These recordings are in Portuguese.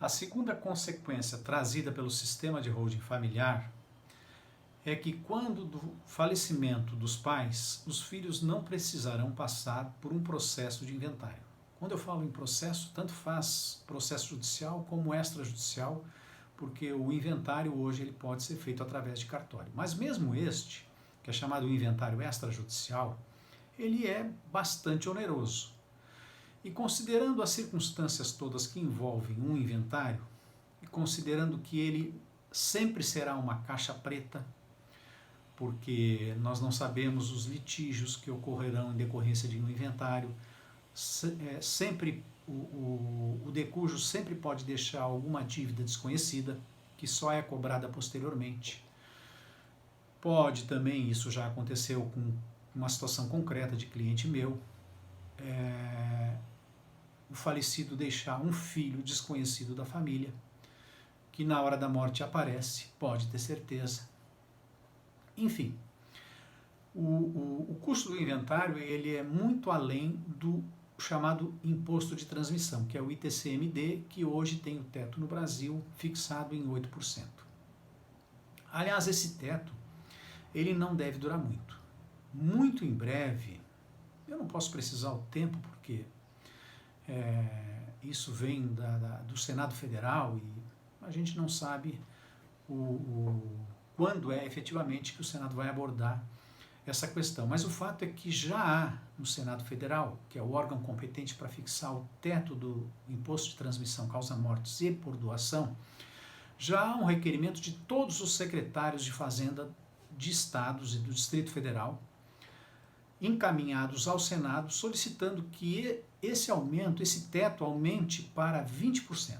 A segunda consequência trazida pelo sistema de holding familiar é que quando do falecimento dos pais, os filhos não precisarão passar por um processo de inventário. Quando eu falo em processo, tanto faz processo judicial como extrajudicial, porque o inventário hoje ele pode ser feito através de cartório. Mas mesmo este, que é chamado inventário extrajudicial, ele é bastante oneroso. E considerando as circunstâncias todas que envolvem um inventário, e considerando que ele sempre será uma caixa preta, porque nós não sabemos os litígios que ocorrerão em decorrência de um inventário, sempre o decujo sempre pode deixar alguma dívida desconhecida, que só é cobrada posteriormente. Pode também, isso já aconteceu com uma situação concreta de cliente meu, o falecido deixar um filho desconhecido da família, que na hora da morte aparece, pode ter certeza. Enfim, o custo do inventário ele é muito além do chamado imposto de transmissão, que é o ITCMD, que hoje tem o teto no Brasil fixado em 8%. Aliás, esse teto ele não deve durar muito. Muito em breve, eu não posso precisar o tempo, porque isso vem do Senado Federal e a gente não sabe quando é efetivamente que o Senado vai abordar essa questão. Mas o fato é que já há no Senado Federal, que é o órgão competente para fixar o teto do imposto de transmissão causa-mortes e por doação, já há um requerimento de todos os secretários de Fazenda de estados e do Distrito Federal, encaminhados ao Senado, solicitando que esse aumento, esse teto aumente para 20%.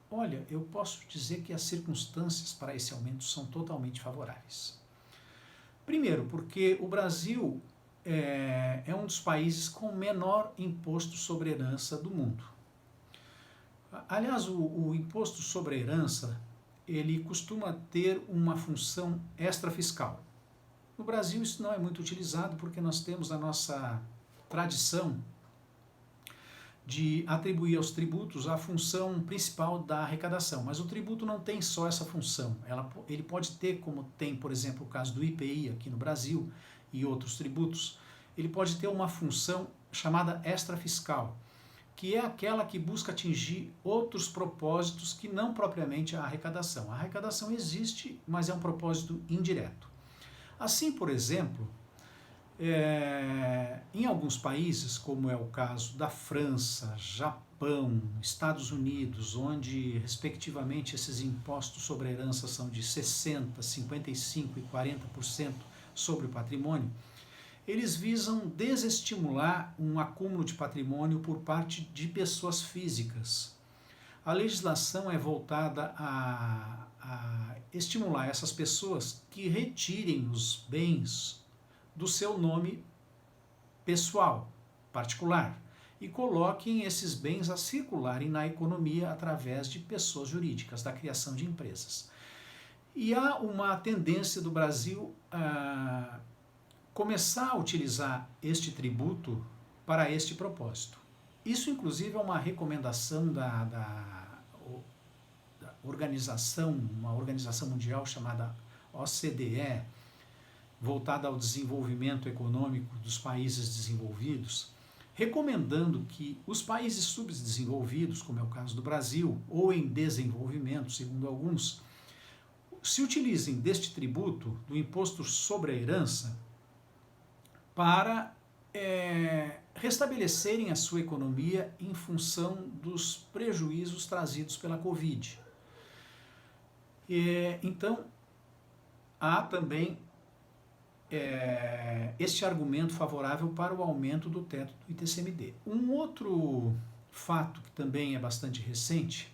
Olha, eu posso dizer que as circunstâncias para esse aumento são totalmente favoráveis. Primeiro, porque o Brasil é um dos países com menor imposto sobre herança do mundo. Aliás, o imposto sobre herança, ele costuma ter uma função extrafiscal. No Brasil isso não é muito utilizado porque nós temos a nossa tradição de atribuir aos tributos a função principal da arrecadação, mas o tributo não tem só essa função, ele pode ter, como tem, por exemplo, o caso do IPI aqui no Brasil e outros tributos, ele pode ter uma função chamada extrafiscal, que é aquela que busca atingir outros propósitos que não propriamente a arrecadação. A arrecadação existe, mas é um propósito indireto. Assim, por exemplo, em alguns países, como é o caso da França, Japão, Estados Unidos, onde respectivamente esses impostos sobre a herança são de 60%, 55% e 40% sobre o patrimônio, eles visam desestimular um acúmulo de patrimônio por parte de pessoas físicas. A legislação é voltada a estimular essas pessoas que retirem os bens do seu nome pessoal, particular, e coloquem esses bens a circularem na economia através de pessoas jurídicas, da criação de empresas. E há uma tendência do Brasil a começar a utilizar este tributo para este propósito. Isso, inclusive, é uma recomendação da organização, uma organização mundial chamada OCDE, voltada ao desenvolvimento econômico dos países desenvolvidos, recomendando que os países subdesenvolvidos, como é o caso do Brasil, ou em desenvolvimento, segundo alguns, se utilizem deste tributo, do imposto sobre a herança, para restabelecerem a sua economia em função dos prejuízos trazidos pela Covid. Então, há também este argumento favorável para o aumento do teto do ITCMD. Um outro fato que também é bastante recente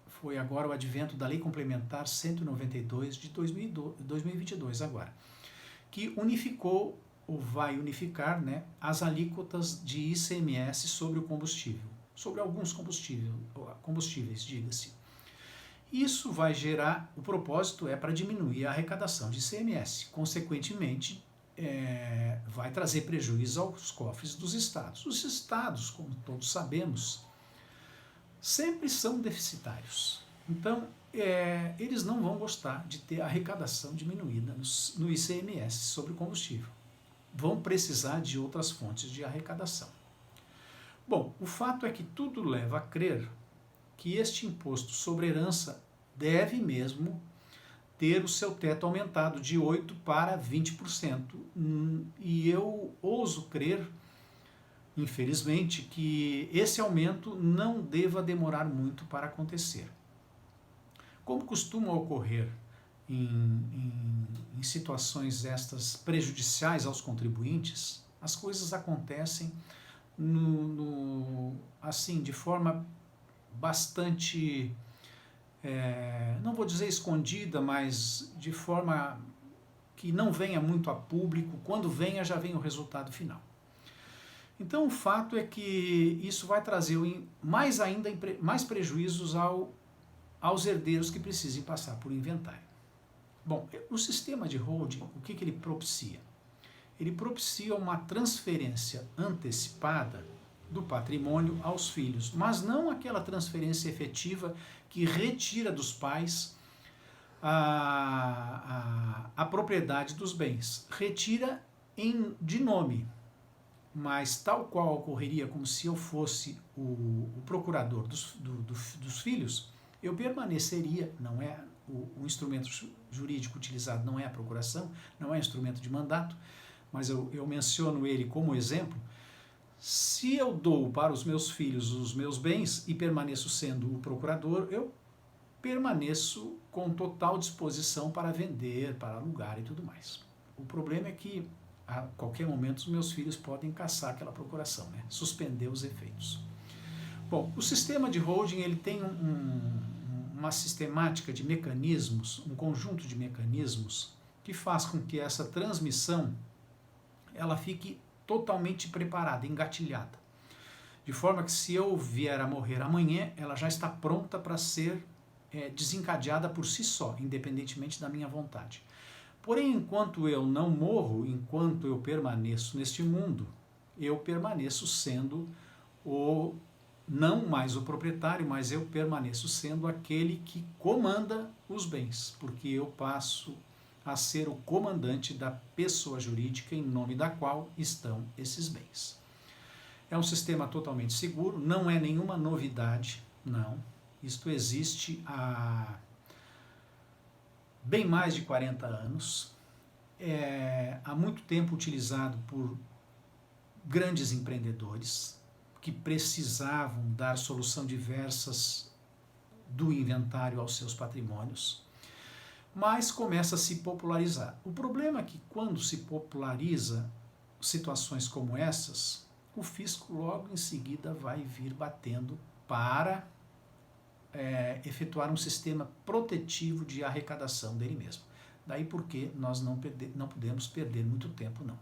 foi agora o advento da Lei Complementar 192 de 2022 agora, que unificou ou vai unificar, né, as alíquotas de ICMS sobre o combustível, sobre alguns combustíveis, diga-se. Isso vai gerar, o propósito é para diminuir a arrecadação de ICMS, consequentemente vai trazer prejuízo aos cofres dos estados. Os estados, como todos sabemos, sempre são deficitários. Então, eles não vão gostar de ter a arrecadação diminuída no ICMS sobre combustível. Vão precisar de outras fontes de arrecadação. Bom, o fato é que tudo leva a crer que este imposto sobre herança deve mesmo ter o seu teto aumentado de 8% para 20%. E eu ouso crer, infelizmente, que esse aumento não deva demorar muito para acontecer. Como costuma ocorrer em situações estas prejudiciais aos contribuintes, as coisas acontecem assim, de forma bastante, não vou dizer escondida, mas de forma que não venha muito a público. Quando venha, já vem o resultado final. Então, o fato é que isso vai trazer mais prejuízos aos herdeiros que precisem passar por inventário. Bom, o sistema de holding, o que ele propicia? Ele propicia uma transferência antecipada do patrimônio aos filhos, mas não aquela transferência efetiva que retira dos pais a propriedade dos bens. Retira de nome, mas tal qual ocorreria como se eu fosse o procurador dos filhos, eu permaneceria, não é o instrumento jurídico utilizado, não é a procuração, não é instrumento de mandato, mas eu menciono ele como exemplo. Se eu dou para os meus filhos os meus bens e permaneço sendo o procurador, eu permaneço com total disposição para vender, para alugar e tudo mais. O problema é que a qualquer momento os meus filhos podem cassar aquela procuração, né? Suspender os efeitos. Bom, o sistema de holding ele tem uma sistemática de mecanismos, um conjunto de mecanismos que faz com que essa transmissão ela fique totalmente preparada, engatilhada. De forma que se eu vier a morrer amanhã, ela já está pronta para ser desencadeada por si só, independentemente da minha vontade. Porém, enquanto eu não morro, enquanto eu permaneço neste mundo, eu permaneço sendo não mais o proprietário, mas eu permaneço sendo aquele que comanda os bens, porque eu passo a ser o comandante da pessoa jurídica em nome da qual estão esses bens. É um sistema totalmente seguro, não é nenhuma novidade, não. Isto existe há bem mais de 40 anos, há muito tempo utilizado por grandes empreendedores que precisavam dar solução diversas do inventário aos seus patrimônios, mas começa a se popularizar. O problema é que quando se populariza situações como essas, o fisco logo em seguida vai vir batendo para efetuar um sistema protetivo de arrecadação dele mesmo. Daí porque nós não podemos perder muito tempo, não.